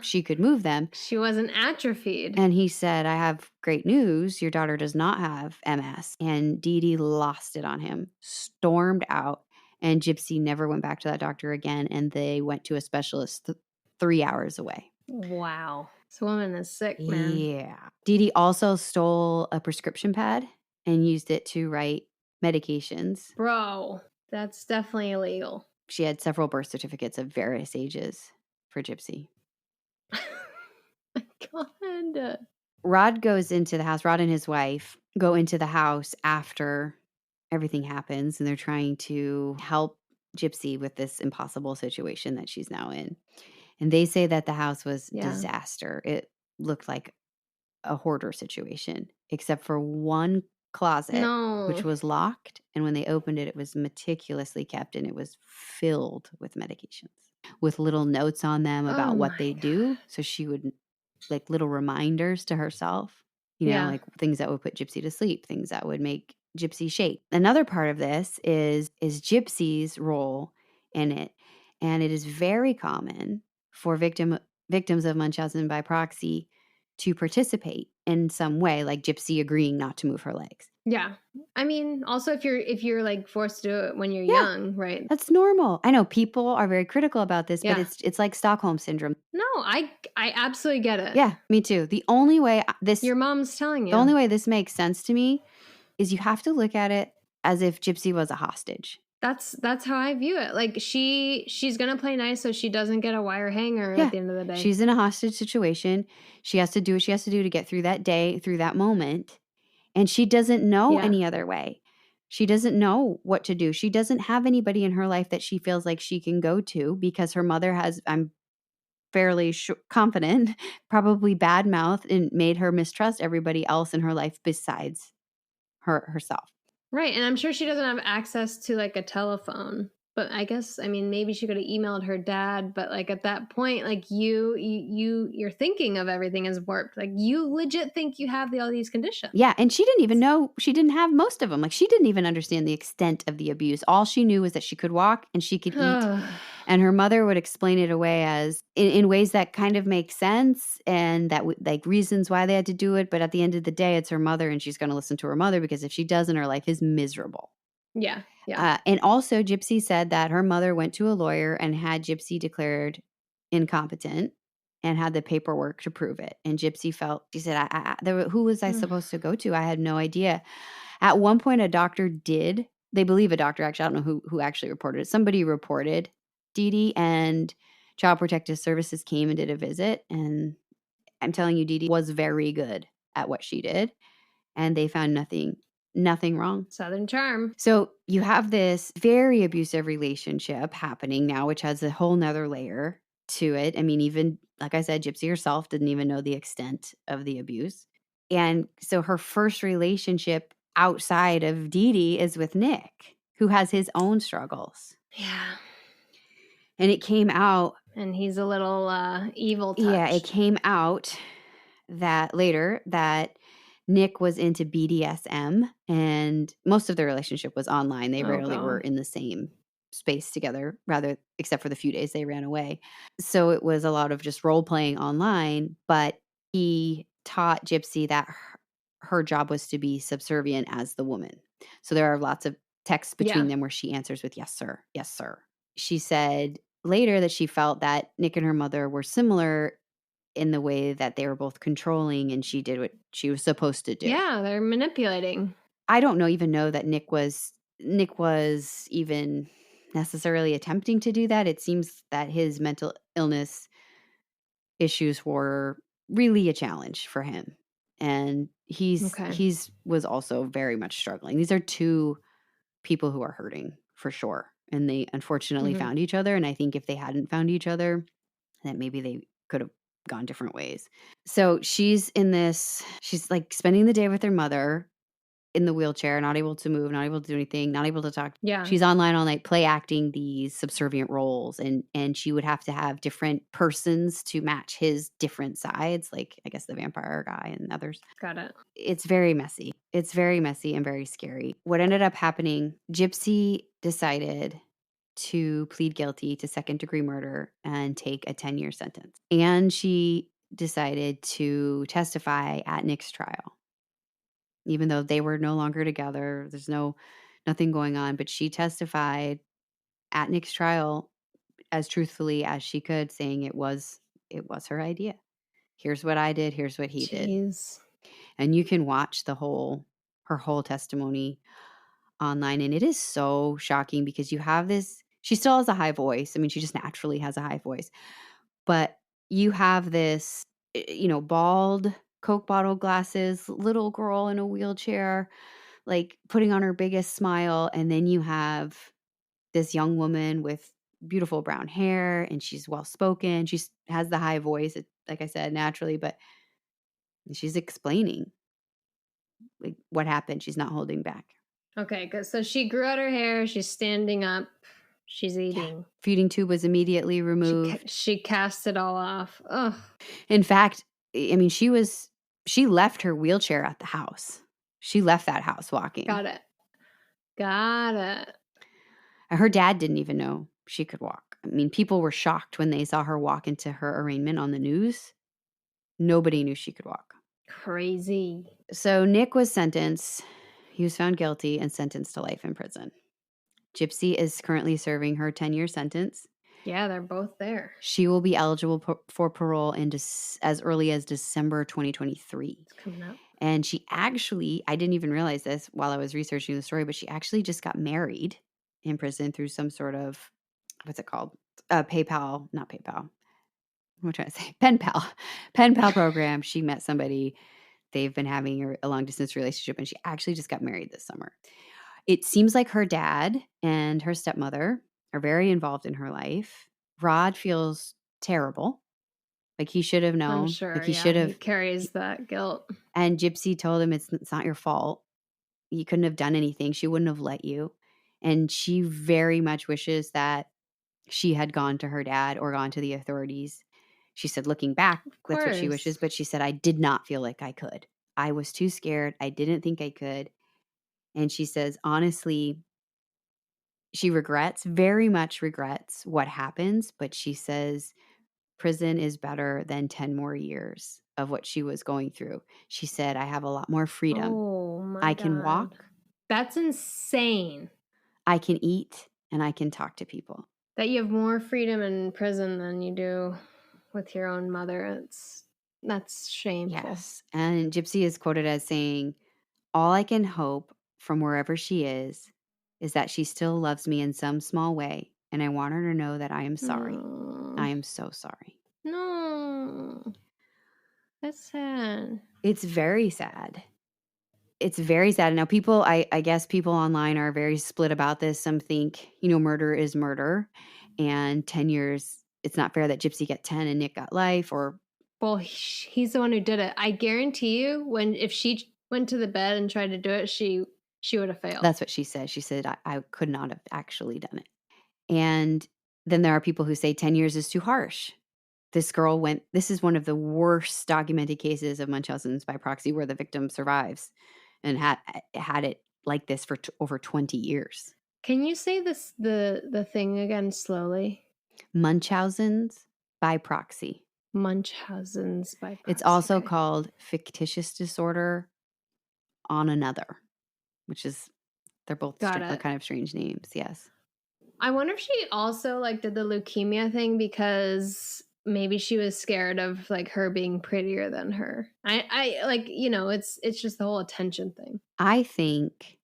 A: she could move them.
B: She wasn't atrophied.
A: And he said, I have great news. Your daughter does not have MS. And Dee Dee lost it on him, stormed out. And Gypsy never went back to that doctor again. And they went to a specialist 3 hours away.
B: Wow. This woman is sick, man.
A: Yeah. Dee Dee also stole a prescription pad and used it to write medications.
B: Bro, that's definitely illegal.
A: She had several birth certificates of various ages for Gypsy.
B: My God.
A: Rod goes into the house. Rod and his wife go into the house after everything happens, and they're trying to help Gypsy with this impossible situation that she's now in. And they say that the house was disaster. It looked like a hoarder situation, except for one closet, which was locked. And when they opened it, it was meticulously kept, and it was filled with medications with little notes on them about what they do. So she would, like, little reminders to herself, like things that would put Gypsy to sleep, things that would make Gypsy shake. Another part of this is Gypsy's role in it. And it is very common for victims of Munchausen by proxy to participate in some way, like Gypsy agreeing not to move her legs.
B: Yeah. I mean, also if you're like forced to do it when you're young, right?
A: That's normal. I know people are very critical about this, but it's like Stockholm syndrome.
B: No, I absolutely get it.
A: Yeah, me too. The only way
B: your mom's telling you.
A: The only way this makes sense to me is you have to look at it as if Gypsy was a hostage.
B: That's how I view it. Like she's gonna play nice so she doesn't get a wire hanger at the end of the day.
A: She's in a hostage situation. She has to do what she has to do to get through that day, through that moment. And she doesn't know any other way. She doesn't know what to do. She doesn't have anybody in her life that she feels like she can go to because her mother has, I'm fairly confident, probably bad-mouthed and made her mistrust everybody else in her life besides herself.
B: Right. And I'm sure she doesn't have access to like a telephone. But I guess, I mean, maybe she could have emailed her dad, but like at that point, like your thinking of everything is warped. Like you legit think you have all these conditions.
A: Yeah, and she didn't even know, she didn't have most of them. Like she didn't even understand the extent of the abuse. All she knew was that she could walk and she could eat. And her mother would explain it away as in ways that kind of make sense and that like reasons why they had to do it. But at the end of the day, it's her mother and she's going to listen to her mother, because if she doesn't, her life is miserable.
B: Yeah. Yeah.
A: And also Gypsy said that her mother went to a lawyer and had Gypsy declared incompetent and had the paperwork to prove it. And Gypsy felt, she said, who was I supposed to go to? I had no idea. At one point, a doctor did. They believe a doctor, actually. I don't know who actually reported it. Somebody reported Dee Dee, and Child Protective Services came and did a visit. And I'm telling you, Dee Dee was very good at what she did. And they found nothing wrong.
B: Southern charm.
A: So you have this very abusive relationship happening now, which has a whole nother layer to it. I mean, even like I said, Gypsy herself didn't even know the extent of the abuse. And so her first relationship outside of Dee Dee is with Nick, who has his own struggles.
B: Yeah.
A: And it came out.
B: And he's a little evil touch.
A: Yeah, it came out that later that Nick was into BDSM, and most of their relationship was online. They rarely were in the same space together, rather, except for the few days they ran away. So it was a lot of just role playing online, but he taught Gypsy that her job was to be subservient as the woman. So there are lots of texts between them where she answers with, yes, sir. Yes, sir. She said later that she felt that Nick and her mother were similar in the way that they were both controlling, and she did what she was supposed to do.
B: Yeah, they're manipulating.
A: I don't even know that Nick was even necessarily attempting to do that. It seems that his mental illness issues were really a challenge for him. And he was also very much struggling. These are two people who are hurting for sure. And they unfortunately found each other. And I think if they hadn't found each other, then maybe they could have gone different ways. So she's like spending the day with her mother in the wheelchair, not able to move, not able to do anything, not able to talk.
B: Yeah.
A: She's online all night play acting these subservient roles, and she would have to have different persons to match his different sides, like I guess the vampire guy and others.
B: Got it.
A: It's very messy. It's very messy and very scary. What ended up happening, Gypsy decided to plead guilty to second-degree murder and take a 10-year sentence. And she decided to testify at Nick's trial. Even though they were no longer together, there's nothing going on, but she testified at Nick's trial as truthfully as she could, saying it was her idea. Here's what I did, here's what he did. And you can watch her whole testimony online, and it is so shocking because you have this, she still has a high voice. I mean, she just naturally has a high voice. But you have this, bald Coke bottle glasses, little girl in a wheelchair, like putting on her biggest smile. And then you have this young woman with beautiful brown hair, and she's well-spoken. She has the high voice, like I said, naturally, but she's explaining like what happened. She's not holding back.
B: Okay, good. So she grew out her hair. She's standing up. She's eating.
A: Yeah. Feeding tube was immediately removed.
B: She cast it all off. Ugh.
A: In fact, I mean, she left her wheelchair at the house. She left that house walking.
B: Got it.
A: Her dad didn't even know she could walk. I mean, people were shocked when they saw her walk into her arraignment on the news. Nobody knew she could walk.
B: Crazy.
A: So Nick was sentenced. He was found guilty and sentenced to life in prison. Gypsy is currently serving her 10-year sentence.
B: Yeah, they're both there.
A: She will be eligible for parole as early as December 2023.
B: It's coming up.
A: And she actually, I didn't even realize this while I was researching the story, but she actually just got married in prison through some sort of, what's it called? Not PayPal. What am I trying to say? Pen pal program. She met somebody. They've been having a long distance relationship, and she actually just got married this summer. It seems like her dad and her stepmother are very involved in her life. Rod feels terrible. Like he should have known.
B: I'm sure.
A: Like he should have.
B: He carries that guilt.
A: And Gypsy told him it's not your fault. You couldn't have done anything. She wouldn't have let you. And she very much wishes that she had gone to her dad or gone to the authorities. She said, looking back, that's what she wishes. But she said, I did not feel like I could. I was too scared. I didn't think I could. And she says, honestly, she very much regrets what happens. But she says prison is better than 10 more years of what she was going through. She said, I have a lot more freedom.
B: Oh my God.
A: I can walk.
B: That's insane.
A: I can eat and I can talk to people.
B: That you have more freedom in prison than you do with your own mother. That's shameful.
A: Yes. And Gypsy is quoted as saying, all I can hope from wherever she is that she still loves me in some small way. And I want her to know that I am sorry. I am so sorry.
B: No. That's sad.
A: It's very sad. It's very sad. Now, people, I guess people online are very split about this. Some think, murder is murder. And 10 years, it's not fair that Gypsy got 10 and Nick got life. Or,
B: well, he's the one who did it. I guarantee you, if she went to the bed and tried to do it, she would have failed.
A: That's what she said. She said, I could not have actually done it. And then there are people who say 10 years is too harsh. This is one of the worst documented cases of Munchausen's by proxy where the victim survives and had it like this for over 20 years.
B: Can you say the thing again slowly?
A: Munchausen's by proxy.
B: Munchausen's by proxy.
A: It's also called fictitious disorder on another, which is, they're both kind of strange names. Yes.
B: I wonder if she also did the leukemia thing because maybe she was scared of her being prettier than her. It's just the whole attention thing.
A: I think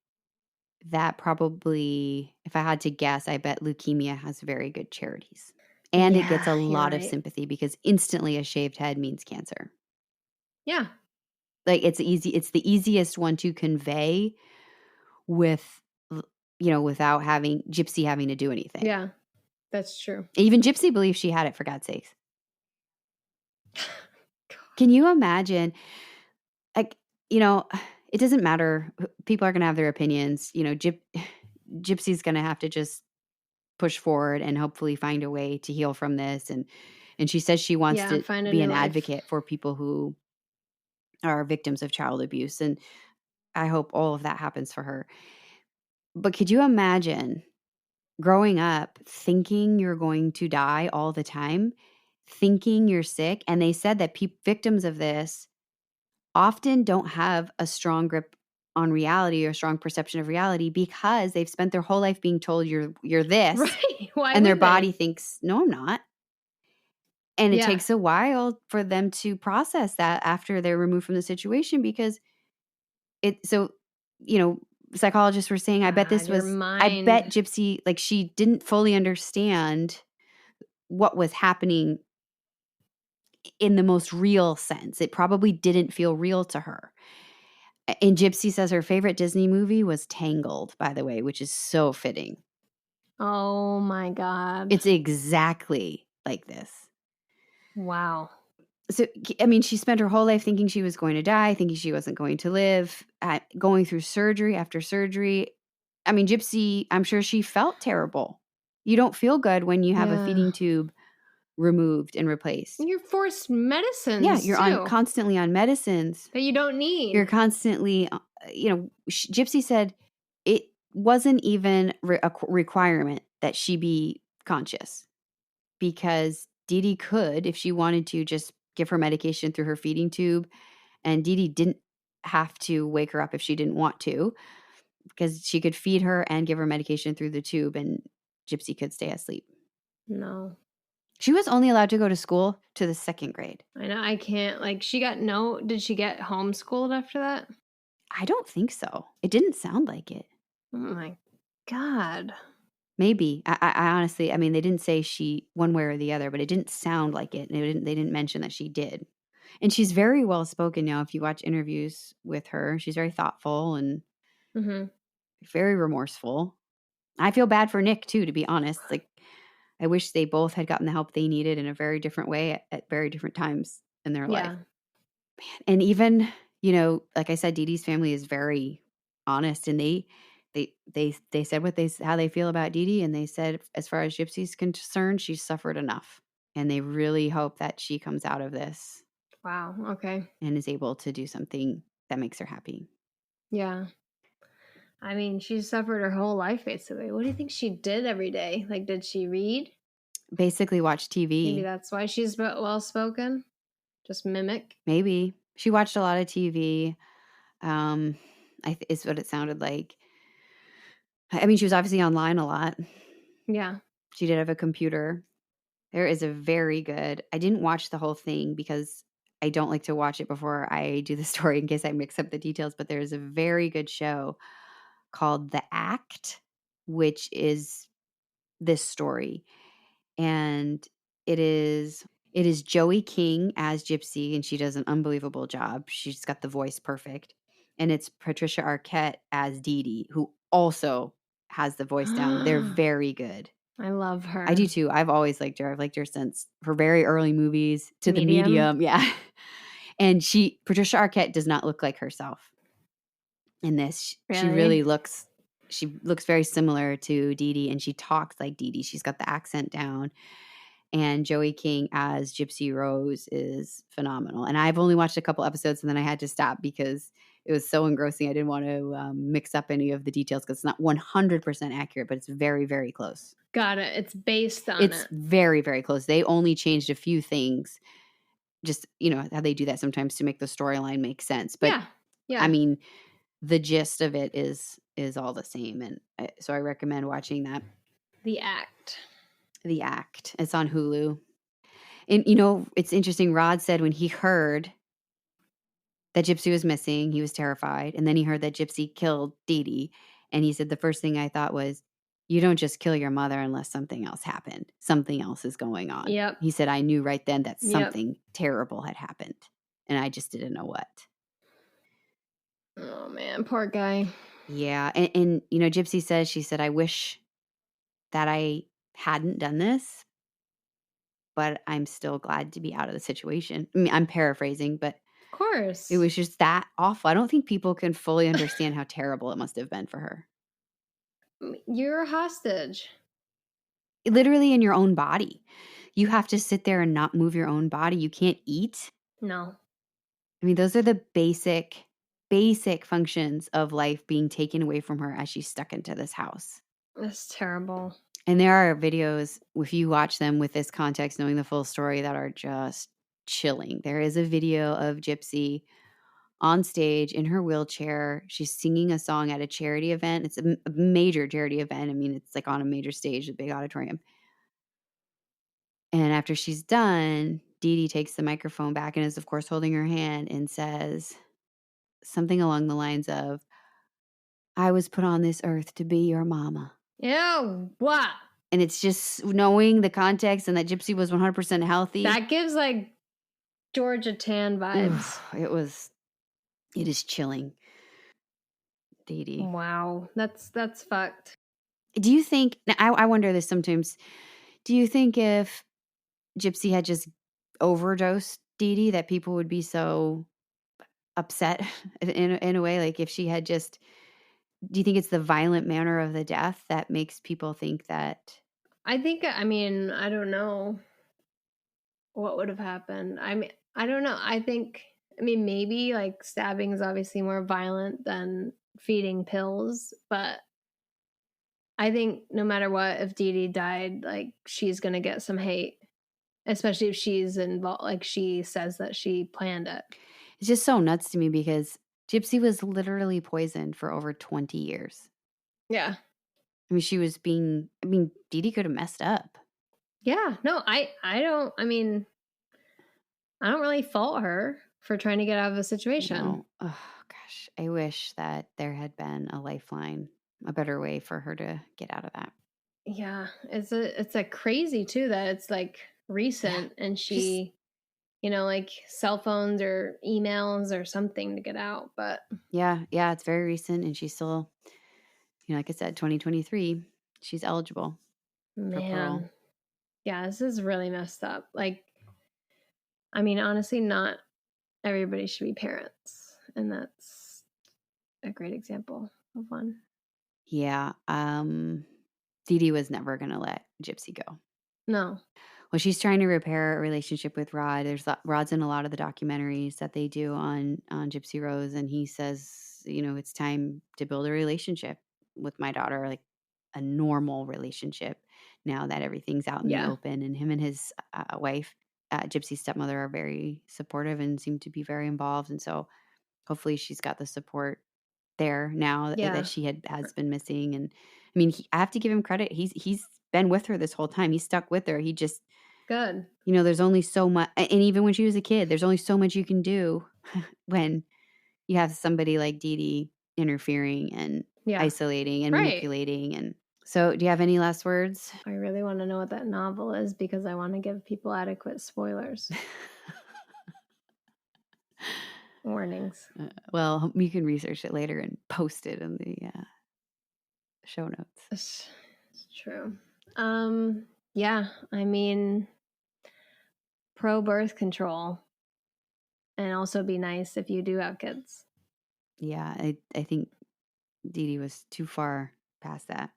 A: that probably, if I had to guess, I bet leukemia has very good charities. And it gets a lot of sympathy because instantly a shaved head means cancer.
B: Yeah.
A: It's the easiest one to convey without having Gypsy having to do anything.
B: Yeah, that's true.
A: Even Gypsy believes she had it, for God's sakes. Can you imagine? It doesn't matter. People are going to have their opinions. Gypsy's going to have to just push forward and hopefully find a way to heal from this. And she says she wants to be an advocate for people who are victims of child abuse. And I hope all of that happens for her. But could you imagine growing up thinking you're going to die all the time, thinking you're sick? And they said that victims of this often don't have a strong grip on reality or a strong perception of reality because they've spent their whole life being told you're this.
B: Right. Why
A: and their body thinks, no, I'm not. And it takes a while for them to process that after they're removed from the situation because psychologists were saying, I bet Gypsy, she didn't fully understand what was happening in the most real sense. It probably didn't feel real to her. And Gypsy says her favorite Disney movie was Tangled, by the way, which is so fitting.
B: Oh my God.
A: It's exactly like this.
B: Wow.
A: So, she spent her whole life thinking she was going to die, thinking she wasn't going to live, going through surgery after surgery. Gypsy, I'm sure she felt terrible. You don't feel good when you have a feeding tube removed and replaced.
B: You're forced medicines.
A: Yeah, you're constantly on medicines
B: that you don't need.
A: You're constantly, Gypsy said it wasn't even a requirement that she be conscious because Dee Dee could, if she wanted to, just give her medication through her feeding tube, and Dee Dee didn't have to wake her up if she didn't want to because she could feed her and give her medication through the tube, and Gypsy could stay asleep.
B: No.
A: She was only allowed to go to school to the 2nd grade.
B: I know. I can't. Did she get homeschooled after that?
A: I don't think so. It didn't sound like it.
B: Oh my God.
A: Maybe. I honestly, they didn't say she one way or the other, but it didn't sound like it. They didn't mention that she did. And she's very well spoken now. If you watch interviews with her, she's very thoughtful and very remorseful. I feel bad for Nick too, to be honest. I wish they both had gotten the help they needed in a very different way at very different times in their life. Man. And even, like I said, Dee Dee's family is very honest, and they They said how they feel about Dee Dee, and they said as far as Gypsy's concerned, she's suffered enough, and they really hope that she comes out of this.
B: Wow. Okay.
A: And is able to do something that makes her happy.
B: Yeah. I mean, she suffered her whole life basically. What do you think she did every day? Like, did she read?
A: Basically, watch TV.
B: Maybe that's why she's well spoken. Just mimic.
A: Maybe she watched a lot of TV. Is what it sounded like. I mean, she was obviously online a lot.
B: Yeah.
A: She did have a computer. There is a very good. I didn't watch the whole thing because I don't like to watch it before I do the story in case I mix up the details. But there's a very good show called The Act, which is this story, and it is Joey King as Gypsy, and she does an unbelievable job. She's got the voice perfect. And it's Patricia Arquette as Dee Dee, who also has the voice down. They're very good.
B: I love her.
A: I do too. I've always liked her. I've liked her since her very early movies to The Medium. Yeah. And Patricia Arquette does not look like herself in this.
B: Really?
A: She looks very similar to Dee Dee, and she talks like Dee Dee. She's got the accent down. And Joey King as Gypsy Rose is phenomenal. And I've only watched a couple episodes, and then I had to stop because it was so engrossing. I didn't want to mix up any of the details because it's not 100% accurate, but it's very, very close.
B: Got it. It's based on it.
A: It's very, very close. They only changed a few things. Just, how they do that sometimes to make the storyline make sense. But
B: yeah.
A: I mean, the gist of it is all the same. And so I recommend watching that.
B: The Act.
A: It's on Hulu. And, it's interesting. Rod said when he heard that Gypsy was missing, he was terrified. And then he heard that Gypsy killed Dee Dee. And he said, the first thing I thought was, you don't just kill your mother unless something else happened. Something else is going on.
B: Yep.
A: He said, I knew right then that something terrible had happened. And I just didn't know what.
B: Oh, man. Poor guy.
A: Yeah. And Gypsy says, she said, I wish that I hadn't done this, but I'm still glad to be out of the situation. I mean, I'm paraphrasing, but
B: of course,
A: it was just that awful. I don't think people can fully understand how terrible it must have been for her.
B: You're a hostage.
A: Literally in your own body. You have to sit there and not move your own body. You can't eat.
B: No.
A: I mean, those are the basic functions of life being taken away from her as she's stuck into this house.
B: That's terrible.
A: And there are videos, if you watch them with this context, knowing the full story, that are just chilling. There is a video of Gypsy on stage in her wheelchair. She's singing a song at a charity event. It's a major charity event. I mean, it's like on a major stage, a big auditorium. And after she's done, Dee Dee takes the microphone back and is, of course, holding her hand and says something along the lines of, I was put on this earth to be your mama.
B: Ew, what?
A: And it's just knowing the context and that Gypsy was 100% healthy.
B: That gives like Georgia Tan vibes.
A: It is chilling. Dee Dee.
B: Wow. That's fucked.
A: Do you think, I wonder this sometimes, do you think if Gypsy had just overdosed Dee Dee that people would be so upset in a way? Like if she had just, do you think it's the violent manner of the death that makes people think that?
B: I don't know what would have happened. I don't know. Maybe like stabbing is obviously more violent than feeding pills, but I think no matter what, if Dee Dee died, like she's going to get some hate, especially if she's involved, like she says that she planned it.
A: It's just so nuts to me because Gypsy was literally poisoned for over 20 years.
B: Yeah.
A: I mean, Dee Dee could have messed up.
B: Yeah. No, I don't really fault her for trying to get out of the situation.
A: Oh, gosh. I wish that there had been a lifeline, a better way for her to get out of that.
B: Yeah. It's a crazy too that it's like recent and she, like cell phones or emails or something to get out. But
A: yeah, it's very recent and she's still, like I said, 2023, she's eligible for parole.
B: Yeah, this is really messed up. Like, honestly, not everybody should be parents. And that's a great example of one.
A: Yeah. Dee Dee was never going to let Gypsy go.
B: No.
A: Well, she's trying to repair a relationship with Rod. Rod's in a lot of the documentaries that they do on Gypsy Rose, and he says, it's time to build a relationship with my daughter, like a normal relationship now that everything's out in the open. And him and his wife, Gypsy's stepmother, are very supportive and seem to be very involved. And so hopefully she's got the support there now that she has been missing. And I mean, I have to give him credit. He's been with her this whole time. He stuck with her. He just
B: good.
A: There's only so much, and even when she was a kid, there's only so much you can do when you have somebody like Dee Dee interfering and isolating and manipulating. And so, do you have any last words?
B: I really want to know what that novel is because I want to give people adequate spoilers. Warnings.
A: Well, you can research it later and post it in the show notes.
B: It's true. Yeah, I mean, pro birth control, and also be nice if you do have kids.
A: Yeah, I think Dee Dee was too far past that.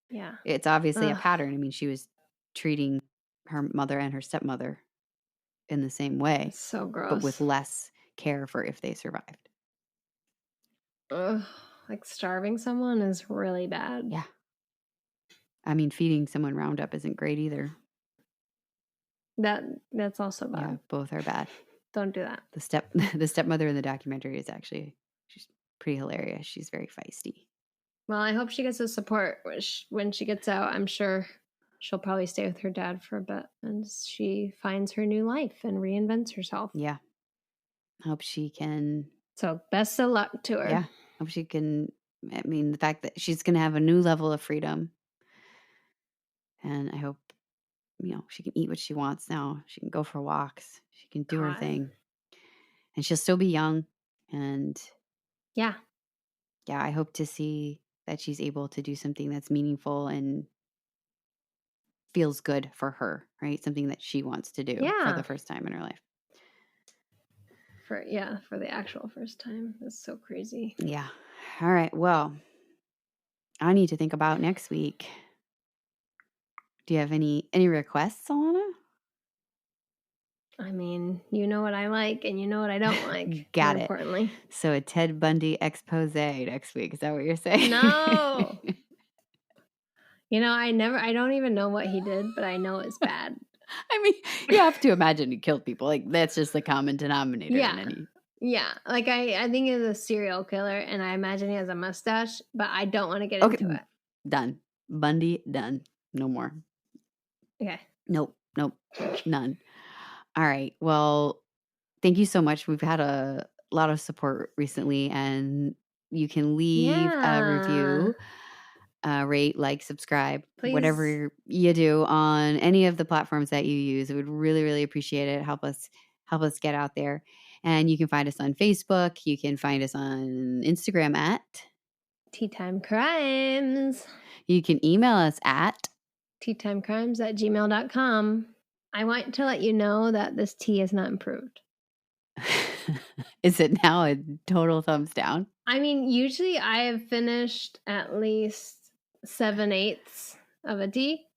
B: Yeah.
A: It's obviously a pattern. I mean, she was treating her mother and her stepmother in the same way.
B: It's so gross.
A: But with less care for if they survived.
B: Ugh, like starving someone is really bad.
A: Yeah. I mean, feeding someone Roundup isn't great either.
B: That's also bad.
A: Yeah, both are bad.
B: Don't do that.
A: The stepmother in the documentary is she's pretty hilarious. She's very feisty.
B: Well, I hope she gets the support when she gets out. I'm sure she'll probably stay with her dad for a bit and she finds her new life and reinvents herself.
A: Yeah. Hope she can.
B: So best of luck to her.
A: Yeah. Hope she can. I mean, the fact that she's going to have a new level of freedom. And I hope, she can eat what she wants now. She can go for walks. She can do her thing. And she'll still be young. And
B: yeah,
A: I hope to see that she's able to do something that's meaningful and feels good for her, right? Something that she wants to do for the first time in her life.
B: For the actual first time. That's so crazy.
A: Yeah. All right. Well, I need to think about next week. Do you have any requests, Alana?
B: I mean, you know what I like and you know what I don't like.
A: Got it.
B: Importantly.
A: So a Ted Bundy expose next week. Is that what you're saying?
B: No. I don't even know what he did, but I know it's bad.
A: I mean, you have to imagine he killed people. Like, that's just the common denominator.
B: Yeah. Yeah. Like, I think he's a serial killer, and I imagine he has a mustache, but I don't want to get into it.
A: Done. Bundy, done. No more.
B: Okay.
A: Nope. None. All right. Well, thank you so much. We've had a lot of support recently, and you can leave a review. Rate, like, subscribe, please. Whatever you do on any of the platforms that you use. I would really, really appreciate it. Help us get out there. And you can find us on Facebook. You can find us on Instagram at
B: Tea Time Crimes.
A: You can email us at
B: teatimecrimes@gmail.com. I want to let you know that this tea is not improved.
A: Is it now a total thumbs down?
B: I mean, usually I have finished at least 7/8 of a tea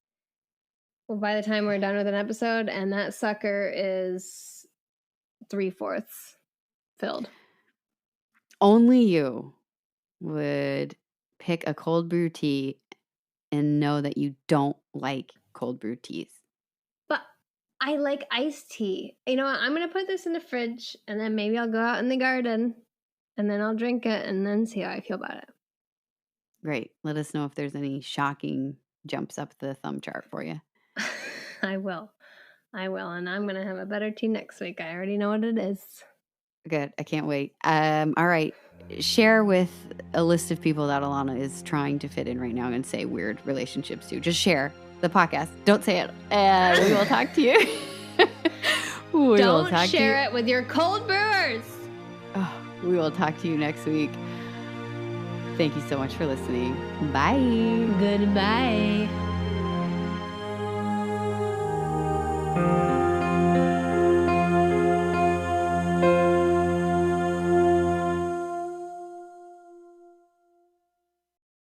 B: by the time we're done with an episode, and that sucker is 3/4 filled.
A: Only you would pick a cold brew tea and know that you don't like cold brew teas.
B: But I like iced tea. You know what? I'm going to put this in the fridge, and then maybe I'll go out in the garden, and then I'll drink it, and then see how I feel about it.
A: Great. Let us know if there's any shocking jumps up the thumb chart for you.
B: I will. And I'm going to have a better tea next week. I already know what it is.
A: Good. I can't wait. All right. Share with a list of people that Alana is trying to fit in right now and say weird relationships to. Just share the podcast. Don't say it. We will talk to you.
B: Don't share it with your cold brewers.
A: Oh, we will talk to you next week. Thank you so much for listening. Bye.
B: Goodbye.